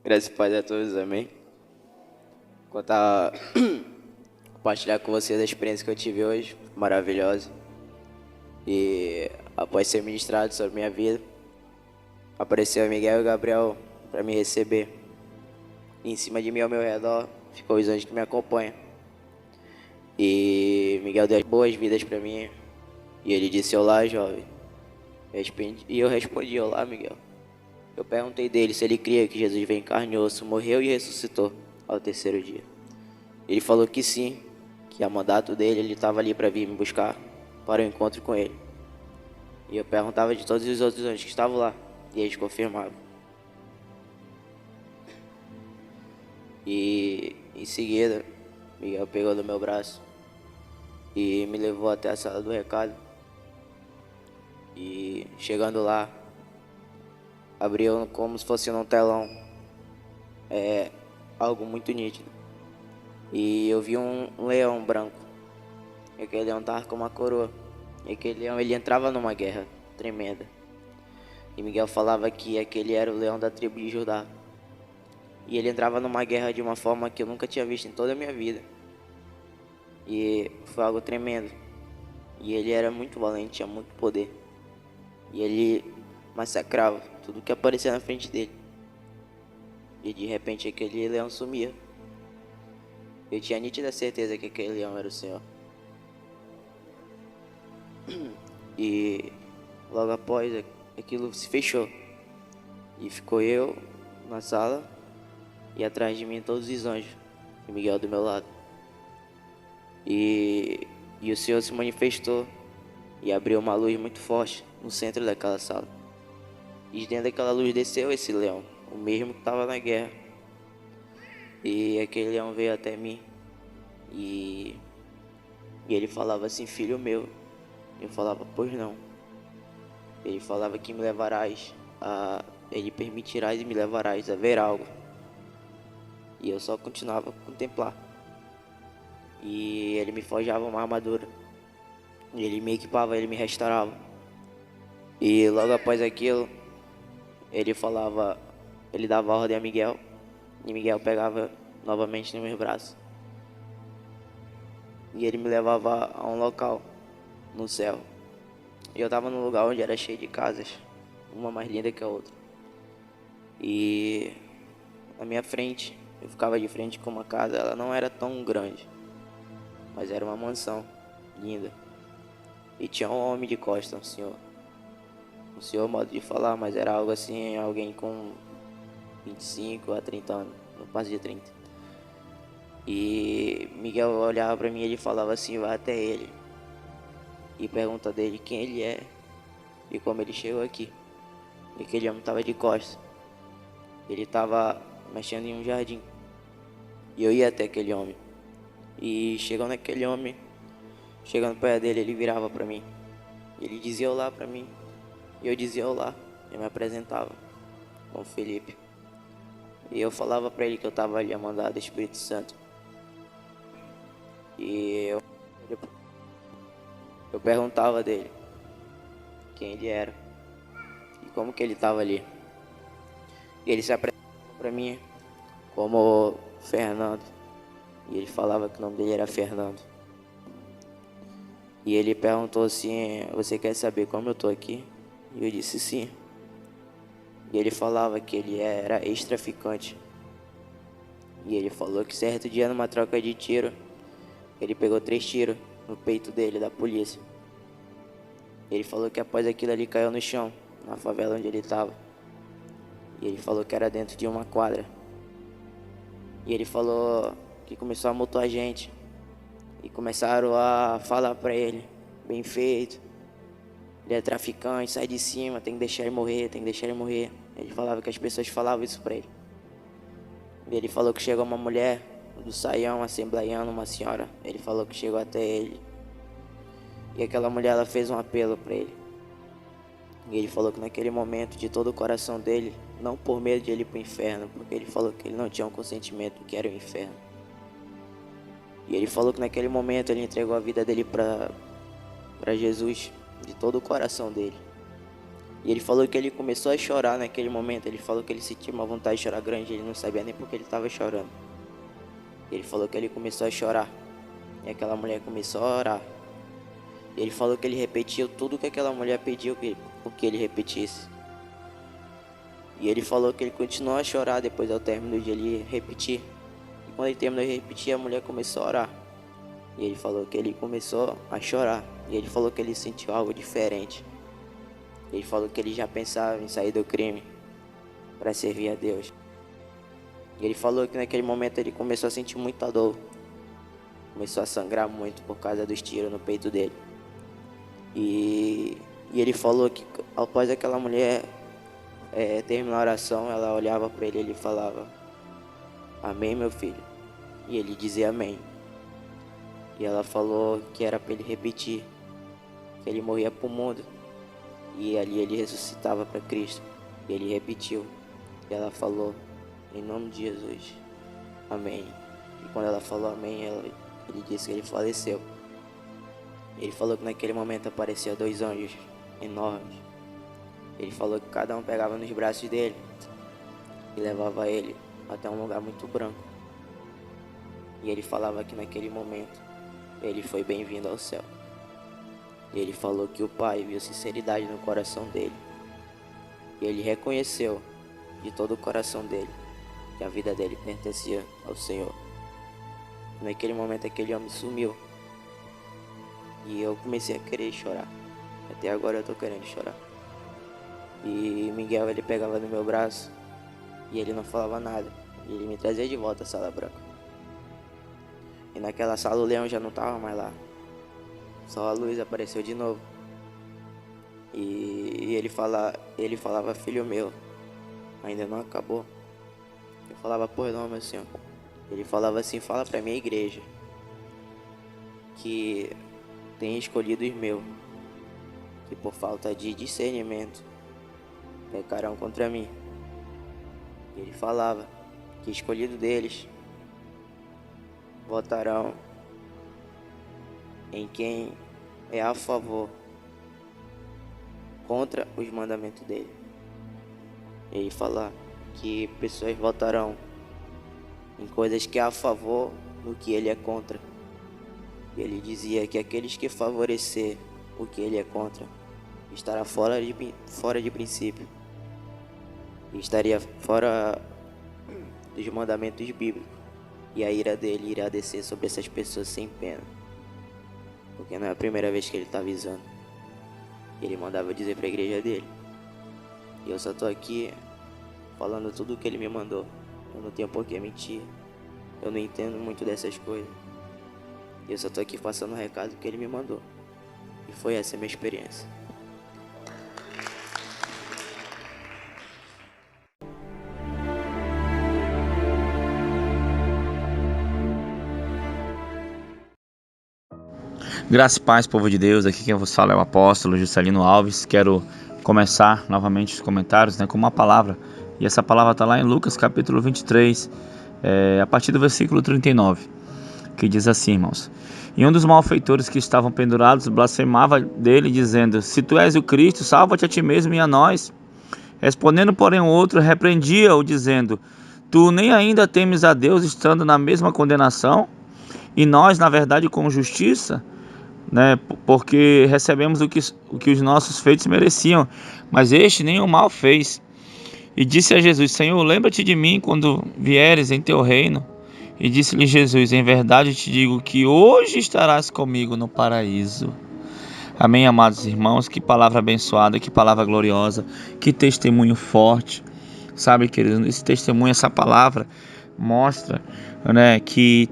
Graças e paz a todos, amém. Contar, compartilhar com vocês a experiência que eu tive hoje, maravilhosa. E após ser ministrado sobre minha vida, apareceu Miguel e Gabriel para me receber. E em cima de mim, ao meu redor, ficou os anjos que me acompanham. E Miguel deu as boas-vindas para mim. E ele disse: olá, jovem. E eu respondi: olá, Miguel. Eu perguntei dele se ele cria que Jesus veio em carne e osso, morreu e ressuscitou ao terceiro dia. Ele falou que sim, que a mandato dele ele estava ali para vir me buscar para o encontro com ele. E eu perguntava de todos os outros anjos que estavam lá, e eles confirmavam. E em seguida, Miguel pegou no meu braço e me levou até a sala do recado. E chegando lá, abriu como se fosse num telão, algo muito nítido. E eu vi um leão branco. E aquele leão tava com uma coroa. E aquele leão, ele entrava numa guerra tremenda. E Miguel falava que aquele era o leão da tribo de Judá. E ele entrava numa guerra de uma forma que eu nunca tinha visto em toda a minha vida. E foi algo tremendo. E ele era muito valente, tinha muito poder. E ele massacrava tudo que aparecia na frente dele. E de repente aquele leão sumia. Eu tinha nítida certeza que aquele leão era o Senhor. E logo após aquilo se fechou. E ficou eu na sala e atrás de mim todos os anjos. E Miguel do meu lado. E o Senhor se manifestou e abriu uma luz muito forte no centro daquela sala. E dentro daquela luz desceu esse leão, o mesmo que estava na guerra. E aquele leão veio até mim e ele falava assim: filho meu. Eu falava: pois não. Ele falava que me levarás ele permitirás e me levarás a ver algo. E eu só continuava a contemplar. E ele me forjava uma armadura. E ele me equipava, ele me restaurava. E logo após aquilo, ele dava ordem a Miguel. E Miguel pegava novamente nos meus braços. E ele me levava a um local no céu. E eu estava num lugar onde era cheio de casas, uma mais linda que a outra. E na minha frente, eu ficava de frente com uma casa. Ela não era tão grande, mas era uma mansão linda. E tinha um homem de costas, um senhor. Um senhor, modo de falar, mas era algo assim, alguém com 25 a 30 anos, no passo de 30. E Miguel olhava para mim e ele falava assim: vai até ele e pergunta dele quem ele é e como ele chegou aqui. E aquele homem estava de costas. Ele estava mexendo em um jardim. E eu ia até aquele homem. E chegando naquele homem, chegando perto dele, ele virava para mim. Ele dizia olá para mim. E eu dizia olá. Eu me apresentava como Felipe. E eu falava para ele que eu estava ali a mandar do Espírito Santo. E eu perguntava dele quem ele era e como que ele estava ali. E ele se apresentou para mim como Fernando. E ele falava que o nome dele era Fernando. E ele perguntou assim: você quer saber como eu tô aqui? E eu disse sim. E ele falava que ele era ex-traficante. E ele falou que certo dia, numa troca de tiro, ele pegou 3 tiros no peito dele, da polícia. Ele falou que após aquilo ali caiu no chão, na favela onde ele estava. E ele falou que era dentro de uma quadra. E ele falou que começou a multar a gente. E começaram a falar pra ele: bem feito, ele é traficante, sai de cima, tem que deixar ele morrer, tem que deixar ele morrer. Ele falava que as pessoas falavam isso pra ele. E ele falou que chegou uma mulher do saião assembleiano, uma senhora. Ele falou que chegou até ele E aquela mulher, ela fez um apelo para ele. E ele falou que naquele momento, de todo o coração dele, não por medo de ele ir para o inferno, porque ele falou que ele não tinha um consentimento do que era o inferno. E ele falou que naquele momento ele entregou a vida dele para Jesus, de todo o coração dele. E ele falou que ele começou a chorar naquele momento. Ele falou que ele sentia uma vontade de chorar grande, ele não sabia nem porque ele estava chorando. Ele falou que ele começou a chorar. E aquela mulher começou a orar. Ele falou que ele repetiu tudo que aquela mulher pediu que ele repetisse. E ele falou que ele continuou a chorar depois ao término de ele repetir. E quando ele terminou de repetir, a mulher começou a orar. E ele falou que ele começou a chorar. E ele falou que ele sentiu algo diferente. Ele falou que ele já pensava em sair do crime para servir a Deus. E ele falou que naquele momento ele começou a sentir muita dor. Começou a sangrar muito por causa dos tiros no peito dele. E ele falou que após aquela mulher terminar a oração, ela olhava para ele e ele falava: "Amém, meu filho?" E ele dizia amém. E ela falou que era para ele repetir, que ele morria para o mundo e ali ele ressuscitava para Cristo. E ele repetiu. E ela falou: "Em nome de Jesus, amém." E quando ela falou amém, ele disse que ele faleceu. Ele falou que naquele momento apareciam 2 anjos enormes. Ele falou que cada um pegava nos braços dele e levava ele até um lugar muito branco. E ele falava que naquele momento ele foi bem-vindo ao céu. E ele falou que o Pai viu sinceridade no coração dele. E ele reconheceu de todo o coração dele que a vida dele pertencia ao Senhor. Naquele momento aquele homem sumiu. E eu comecei a querer chorar. Até agora eu tô querendo chorar. E Miguel, ele pegava no meu braço e ele não falava nada. E ele me trazia de volta à Sala Branca. E naquela sala o leão já não tava mais lá. Só a luz apareceu de novo. E ele falava: "Filho meu, ainda não acabou." Eu falava: "Pois não, meu senhor." Ele falava assim: "Fala pra minha igreja que tem escolhido os meus, que por falta de discernimento pecarão contra mim." E ele falava que escolhido deles votarão em quem é a favor contra os mandamentos dele. Ele fala que pessoas votarão em coisas que é a favor do que ele é contra. E ele dizia que aqueles que favorecer o que ele é contra estará fora de princípio e estaria fora dos mandamentos bíblicos, e a ira dele irá descer sobre essas pessoas sem pena, porque não é a primeira vez que ele está avisando. Ele mandava dizer para a igreja dele. E eu só tô aqui falando tudo o que ele me mandou. Eu não tenho por que mentir. Eu não entendo muito dessas coisas. E eu só tô aqui passando o recado que ele me mandou. E foi essa a minha experiência. Graça e paz, povo de Deus. Aqui quem vos fala é o apóstolo Juscelino Alves. Quero começar novamente os comentários com uma palavra. E essa palavra está lá em Lucas capítulo 23, a partir do versículo 39, que diz assim, irmãos: "E um dos malfeitores que estavam pendurados blasfemava dele, dizendo: Se tu és o Cristo, salva-te a ti mesmo e a nós. Respondendo, porém, o outro repreendia-o, dizendo: Tu nem ainda temes a Deus, estando na mesma condenação? E nós, na verdade, com justiça, porque recebemos o que os nossos feitos mereciam, mas este nem o mal fez. E disse a Jesus: Senhor, lembra-te de mim quando vieres em teu reino. E disse-lhe Jesus: Em verdade te digo que hoje estarás comigo no paraíso." Amém, amados irmãos? Que palavra abençoada, que palavra gloriosa, que testemunho forte. Sabe, queridos, esse testemunho, essa palavra mostra, que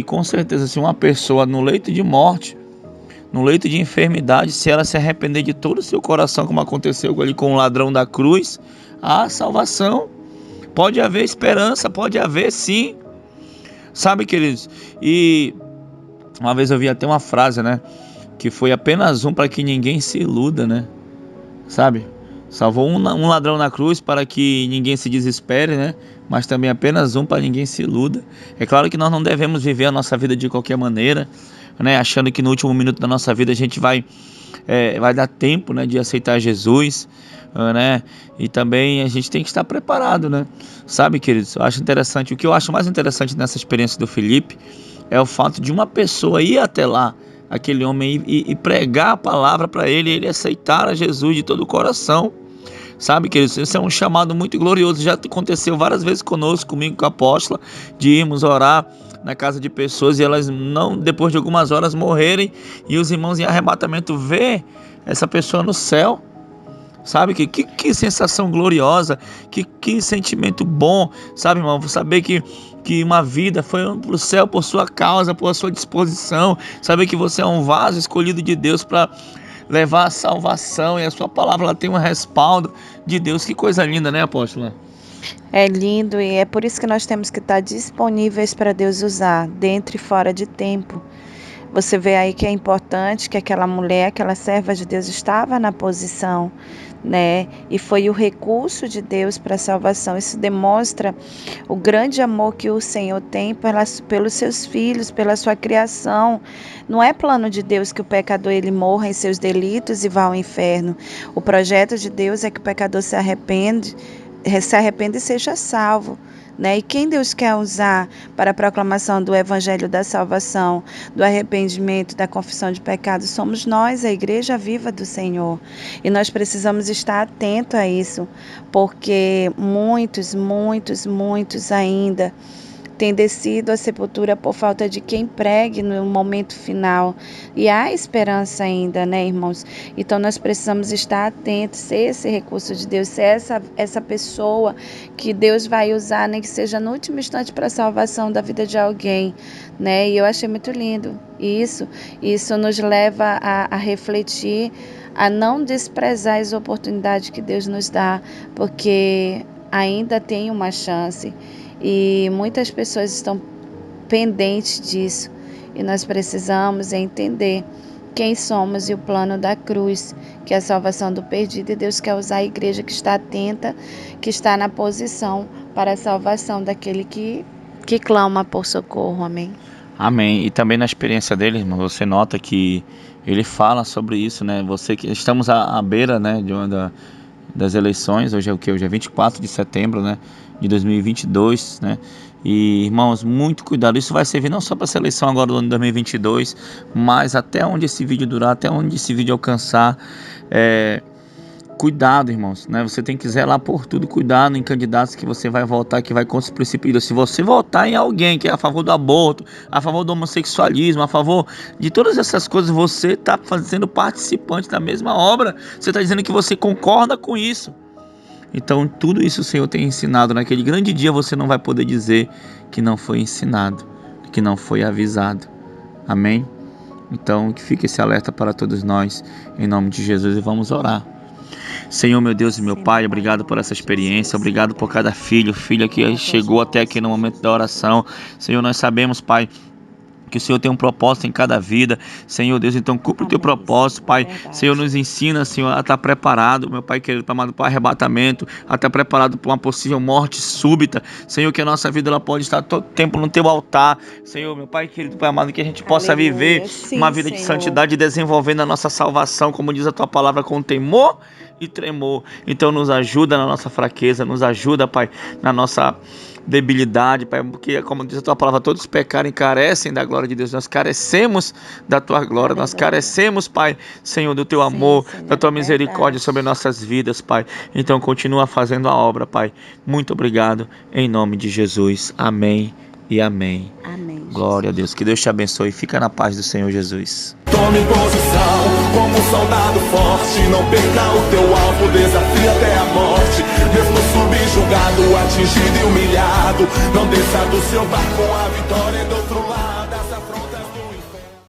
com certeza, se uma pessoa no leito de morte, no leito de enfermidade, se ela se arrepender de todo o seu coração, como aconteceu ali com o ladrão da cruz, há salvação. Pode haver esperança, pode haver sim. Sabe, queridos? E uma vez eu vi até uma frase, que foi apenas um para que ninguém se iluda, né? Sabe? Salvou um ladrão na cruz para que ninguém se desespere, né? Mas também apenas um para ninguém se iluda. É claro que nós não devemos viver a nossa vida de qualquer maneira, né? Achando que no último minuto da nossa vida a gente vai dar tempo, né, de aceitar Jesus, né? E também a gente tem que estar preparado, né? Sabe, queridos, eu acho interessante, o que eu acho mais interessante nessa experiência do Felipe é o fato de uma pessoa ir até lá, aquele homem, e pregar a palavra para ele aceitar a Jesus de todo o coração. Sabe, queridos, esse é um chamado muito glorioso. Já aconteceu várias vezes conosco, comigo, com a apóstola, de irmos orar na casa de pessoas e elas não, depois de algumas horas, morrerem, e os irmãos em arrebatamento ver essa pessoa no céu. Sabe, que sensação gloriosa, que sentimento bom, sabe, irmão, saber que uma vida foi para o céu por sua causa, por sua disposição, saber que você é um vaso escolhido de Deus para levar a salvação, e a sua palavra ela tem um respaldo de Deus. Que coisa linda, né, apóstola? É lindo, e é por isso que nós temos que estar disponíveis para Deus usar, dentro e fora de tempo. Você vê aí que é importante que aquela mulher, aquela serva de Deus estava na posição, né? E foi o recurso de Deus para a salvação. Isso demonstra o grande amor que o Senhor tem pelos seus filhos, pela sua criação. Não é plano de Deus que o pecador ele morra em seus delitos e vá ao inferno. O projeto de Deus é que o pecador se arrependa e seja salvo, né? E quem Deus quer usar para a proclamação do evangelho da salvação, do arrependimento, da confissão de pecados, somos nós, a igreja viva do Senhor. E nós precisamos estar atentos a isso, porque muitos ainda têm descido à sepultura por falta de quem pregue no momento final. E há esperança ainda, né, irmãos? Então nós precisamos estar atentos, ser esse recurso de Deus, ser essa pessoa que Deus vai usar, nem que seja no último instante para a salvação da vida de alguém, né? E eu achei muito lindo isso. Isso nos leva a refletir, a não desprezar as oportunidades que Deus nos dá, porque ainda tem uma chance. E muitas pessoas estão pendentes disso, e nós precisamos entender quem somos e o plano da cruz, que é a salvação do perdido, e Deus quer usar a igreja que está atenta, que está na posição para a salvação daquele que clama por socorro. Amém. Amém. E também na experiência dele, irmão, você nota que ele fala sobre isso, né? Estamos à beira, né, das eleições. Hoje é o quê? Hoje é 24 de setembro, né, de 2022, né? E, irmãos, muito cuidado. Isso vai servir não só para essa eleição agora do ano 2022, mas até onde esse vídeo durar, até onde esse vídeo alcançar. Cuidado, irmãos, né? Você tem que zelar por tudo. Cuidado em candidatos que você vai votar, que vai contra os princípios. Se você votar em alguém que é a favor do aborto, a favor do homossexualismo, a favor de todas essas coisas, você está sendo participante da mesma obra. Você está dizendo que você concorda com isso. Então tudo isso o Senhor tem ensinado. Naquele grande dia você não vai poder dizer que não foi ensinado, que não foi avisado. Amém? Então que fique esse alerta para todos nós, em nome de Jesus, e vamos orar. Senhor, meu Deus e meu Pai, obrigado por essa experiência, obrigado por cada filha que chegou até aqui no momento da oração. Senhor, nós sabemos, Pai, que o Senhor tem um propósito em cada vida, Senhor Deus, então cumpre o teu propósito, Pai. Senhor, nos ensina, Senhor, a estar preparado, meu Pai querido, para o arrebatamento, a estar preparado para uma possível morte súbita, Senhor, que a nossa vida ela pode estar todo tempo no teu altar, Senhor, meu Pai querido, Pai amado, que a gente possa viver uma vida de santidade, desenvolvendo a nossa salvação, como diz a tua palavra, com temor e tremor. Então nos ajuda na nossa fraqueza, nos ajuda, Pai, na nossa debilidade, Pai, porque como diz a tua palavra, todos pecaram e carecem da glória de Deus. Nós carecemos da tua glória, nós carecemos, Pai, Senhor, do teu amor, da tua misericórdia sobre nossas vidas, Pai. Então continua fazendo a obra, Pai. Muito obrigado, em nome de Jesus. Amém e amém. Amém. Glória a Deus. Que Deus te abençoe. Fica na paz do Senhor Jesus. Tome posição como um soldado forte. Não perca o teu alvo, desafia até a morte. Mesmo subjugado, atingido e humilhado, não desça do seu barco, a vitória é do outro